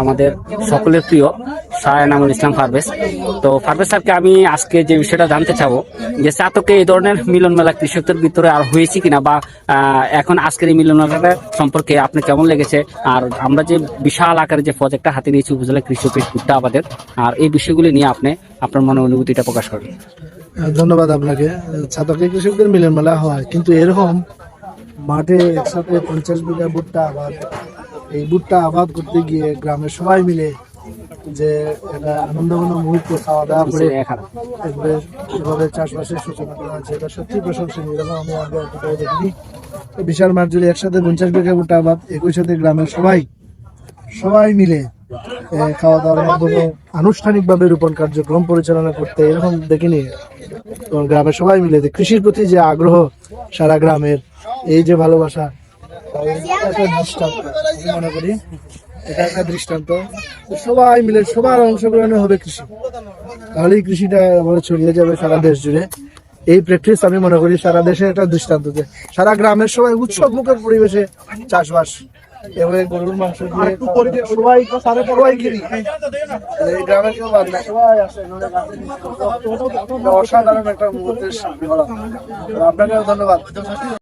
আমাদের সকলের প্রিয় স্যার এনামুল ইসলাম পারভেজ। তো পারভেজ স্যারকে আমি আজকে যে বিষয়টা জানতে চাবো যে চাতকে এই ধরনের মিলন মেলা কৃষকদের ভিতরে আর হয়েছে কিনা, বা এখন আজকের এই মিলন মেলাটা সম্পর্কে আপনি কেমন লেগেছে, আর আমরা যে বিশাল আকারে যে প্রজেক্টটা হাতে নিয়েছি উপজেলা কৃষকের ভুট্টা আবাদের, আর এই বিষয়গুলি নিয়ে আপনি আপনার মনে অনুভূতিটা প্রকাশ করেন। ধন্যবাদ আপনাকে। ছাতকে কৃষকদের মিলন মেলা হয়, কিন্তু এরকম মাঠে একসাথে 50 বিঘা ভুট্টা আবাদ, এই ভুট্টা আবাদ করতে গিয়ে গ্রামের সবাই মিলে যে একটা আনন্দঘন মুহূর্ত, খাওয়া দাওয়া করে একবারে এভাবে চাষবাসের সূচনা করা হয়েছে, এটা সত্যি প্রশংসনীয়। এরকম আমি আগে কোথাও দেখিনি। বিশাল মাঠ জুড়ে একসাথে 50 বিঘা ভুট্টা আবাদ, একই সাথে গ্রামের সবাই মিলে খাওয়া দাওয়ার মাধ্যমে আনুষ্ঠানিকভাবে রোপণ কার্যক্রম পরিচালনা করতে, এরকম দেখিনি। গ্রামের সবাই মিলে যে কৃষির প্রতি যে আগ্রহ, সারা গ্রামের এই যে ভালোবাসা, একটা দৃষ্টান্ত আমি মনে করি। এটা একটা দৃষ্টান্ত, সবাই মিলে সবার অংশগ্রহণে হবে কৃষি, তাহলেই কৃষিটা আবার ছড়িয়ে যাবে সারা দেশ জুড়ে। এই প্র্যাকটিস আমি মনে করি সারা দেশে একটা দৃষ্টান্ত, যে সারা গ্রামের সবাই উৎসব মুখের পরিবেশে চাষবাস, এবারে গরুর মাংস দিয়ে সবাই কিনি, এই গ্রামের কেউ বাদ না, সবাই আসে। অসাধারণ একটা মুহূর্তের সামনে। আপনাকে ধন্যবাদ।